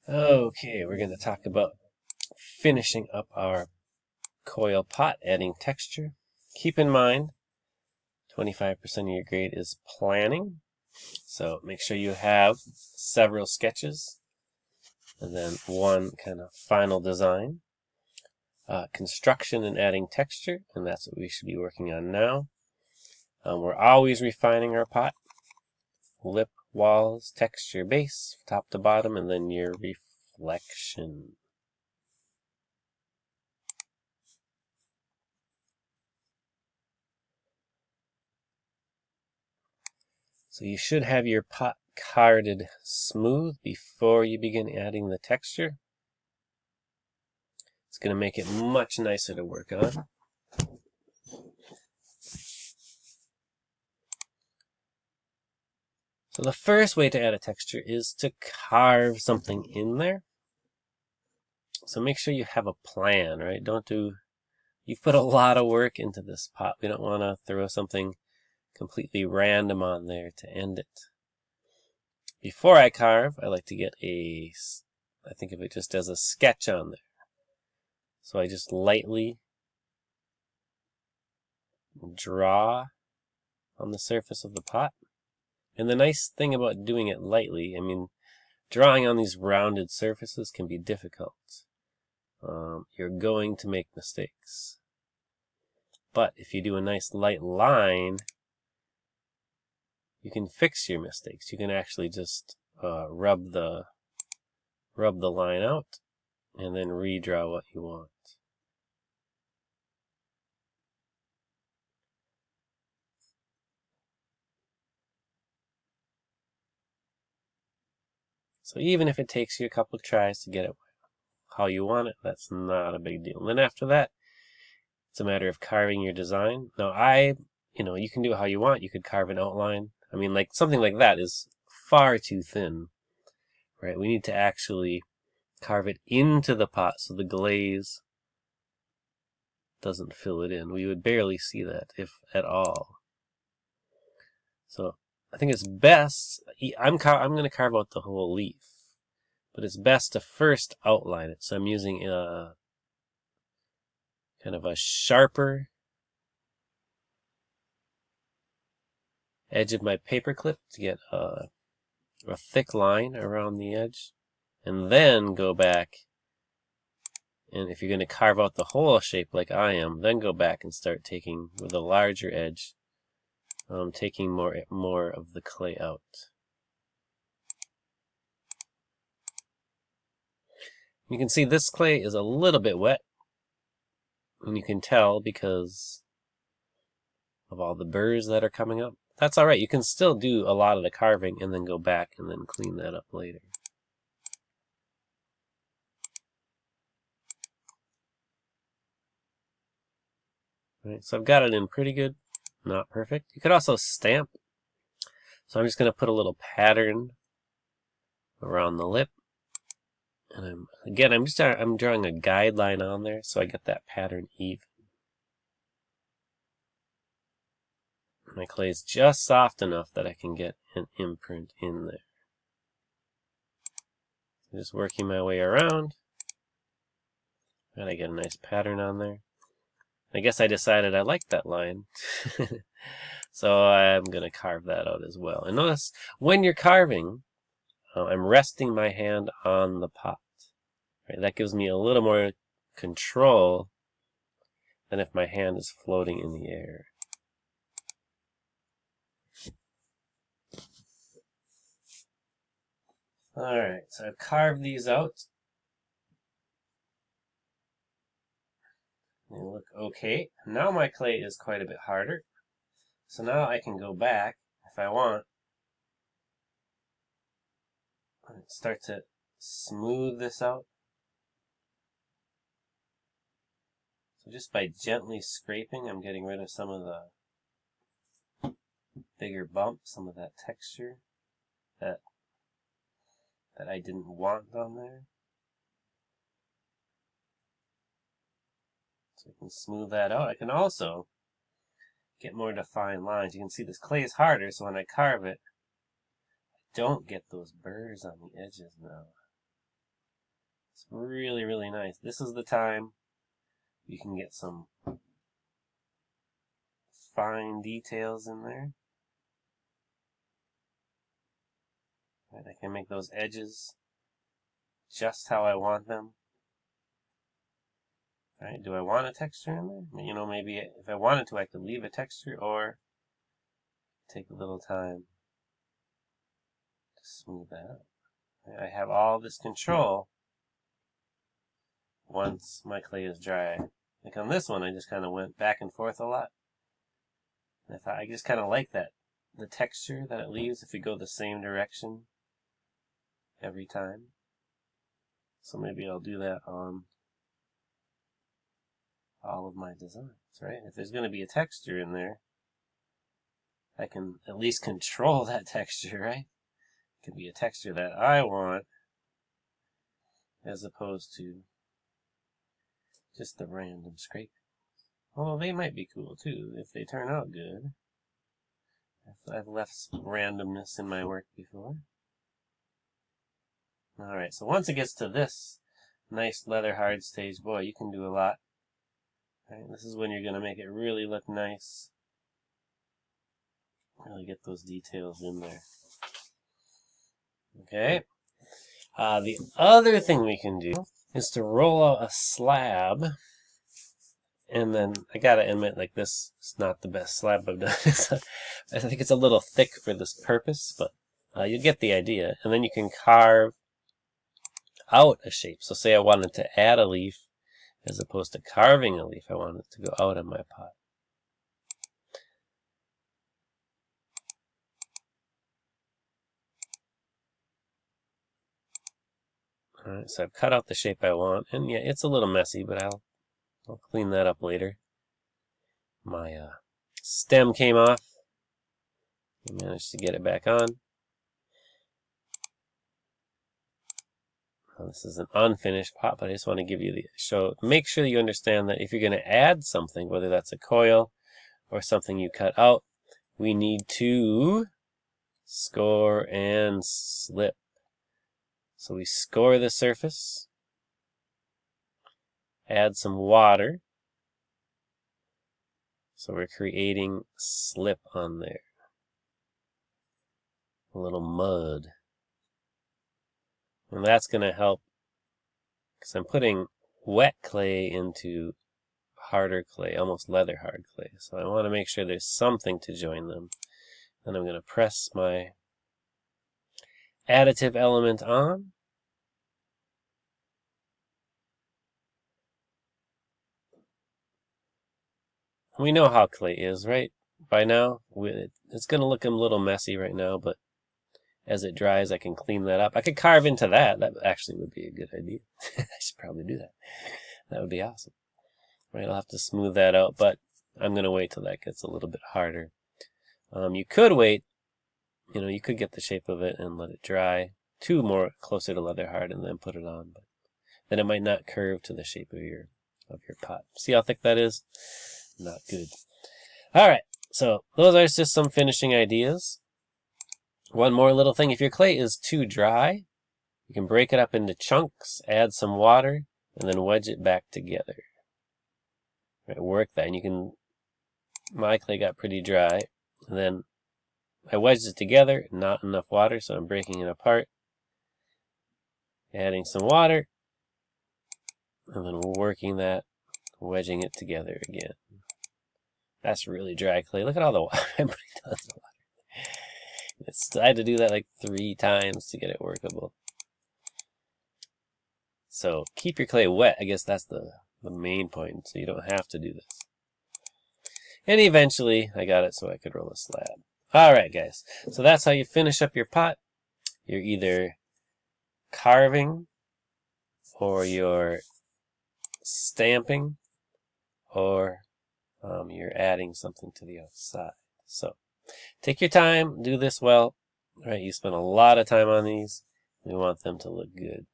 Okay, we're going to talk about finishing up our coil pot, adding texture. Keep in mind, 25% of your grade is planning, so make sure you have several sketches and then one kind of final design. Construction and adding texture, and that's what we should be working on now. We're always refining our pot. Lip, walls, texture, base, top to bottom, and then your reflection. So you should have your pot carded smooth before you begin adding the texture. It's going to make it much nicer to work on. So the first way to add a texture is to carve something in there. So make sure you have a plan, right? You've put a lot of work into this pot. We don't want to throw something completely random on there to end it. Before I carve, I like to get I think of it just as a sketch on there. So I just lightly draw on the surface of the pot. And the nice thing about doing it lightly, drawing on these rounded surfaces can be difficult. You're going to make mistakes. But if you do a nice light line, you can fix your mistakes. You can actually just rub the line out and then redraw what you want. So even if it takes you a couple of tries to get it how you want it, that's not a big deal. And then after that, it's a matter of carving your design. Now you can do it how you want. You could carve an outline. Like something like that is far too thin, right? We need to actually carve it into the pot so the glaze doesn't fill it in. We would barely see that, if at all. So I think it's best. I'm going to carve out the whole leaf, but it's best to first outline it. So I'm using a kind of a sharper edge of my paper clip to get a thick line around the edge, and then go back. And if you're going to carve out the whole shape like I am, then go back and start taking with a larger edge, taking more of the clay out. You can see this clay is a little bit wet, and you can tell because of all the burrs that are coming up. That's alright, you can still do a lot of the carving and then go back and then clean that up later. Right, so I've got it in pretty good, not perfect. You could also stamp. So I'm just going to put a little pattern around the lip. And I'm drawing a guideline on there so I get that pattern even. My clay is just soft enough that I can get an imprint in there. Just working my way around. And I get a nice pattern on there. I guess I decided I liked that line. So I'm going to carve that out as well. And notice, when you're carving, I'm resting my hand on the pot. Right? That gives me a little more control than if my hand is floating in the air. Alright, so I've carved these out. They look okay. Now my clay is quite a bit harder. So now I can go back, if I want, and start to smooth this out. So just by gently scraping, I'm getting rid of some of the bigger bumps, some of that texture that I didn't want on there. So I can smooth that out. I can also get more defined lines. You can see this clay is harder, so when I carve it, I don't get those burrs on the edges now. It's really, really nice. This is the time you can get some fine details in there. Right, I can make those edges just how I want them. Right, do I want a texture in there? You know, maybe if I wanted to, I could leave a texture or take a little time to smooth that out. Right, I have all this control once my clay is dry. Like on this one, I just kind of went back and forth a lot. And I just kind of like that, the texture that it leaves if we go the same direction every time. So maybe I'll do that on all of my designs, right? If there's going to be a texture in there, I can at least control that texture, right? It can be a texture that I want as opposed to just the random scrape. Although they might be cool too if they turn out good. I've left some randomness in my work before. Alright, so once it gets to this nice leather hard stage, boy, you can do a lot. Right, this is when you're going to make it really look nice. Really get those details in there. Okay. The other thing we can do is to roll out a slab. And then, I gotta admit, like, this is not the best slab I've done. I think it's a little thick for this purpose, but you get the idea. And then you can carve out a shape. So say I wanted to add a leaf, as opposed to carving a leaf, I want it to go out of my pot. Alright, so I've cut out the shape I want, and yeah, it's a little messy, but I'll clean that up later. My stem came off. I managed to get it back on. This is an unfinished pot, but I just want to give you make sure you understand that if you're going to add something, whether that's a coil or something you cut out, we need to score and slip. So we score the surface, add some water, so we're creating slip on there, a little mud. And that's going to help, because I'm putting wet clay into harder clay, almost leather hard clay. So I want to make sure there's something to join them. Then I'm going to press my additive element on. We know how clay is, right? By now, it's going to look a little messy right now, but as it dries, I can clean that up. I could carve into that. That actually would be a good idea. I should probably do that. That would be awesome. Right, I'll have to smooth that out, but I'm going to wait till that gets a little bit harder. You could wait, you could get the shape of it and let it dry to more closer to leather hard and then put it on, but then it might not curve to the shape of your pot. See how thick that is? Not good. All right, so those are just some finishing ideas. One more little thing, if your clay is too dry, you can break it up into chunks, add some water, and then wedge it back together. Right, work that, and my clay got pretty dry, and then I wedged it together, not enough water, so I'm breaking it apart, adding some water, and then working that, wedging it together again. That's really dry clay. Look at all the water. I'm putting tons of water. I had to do that like 3 times to get it workable. So keep your clay wet. I guess that's the main point, so you don't have to do this. And eventually, I got it so I could roll a slab. Alright, guys. So that's how you finish up your pot. You're either carving, or you're stamping, or you're adding something to the outside. So take your time, do this well. Right, you spend a lot of time on these. We want them to look good.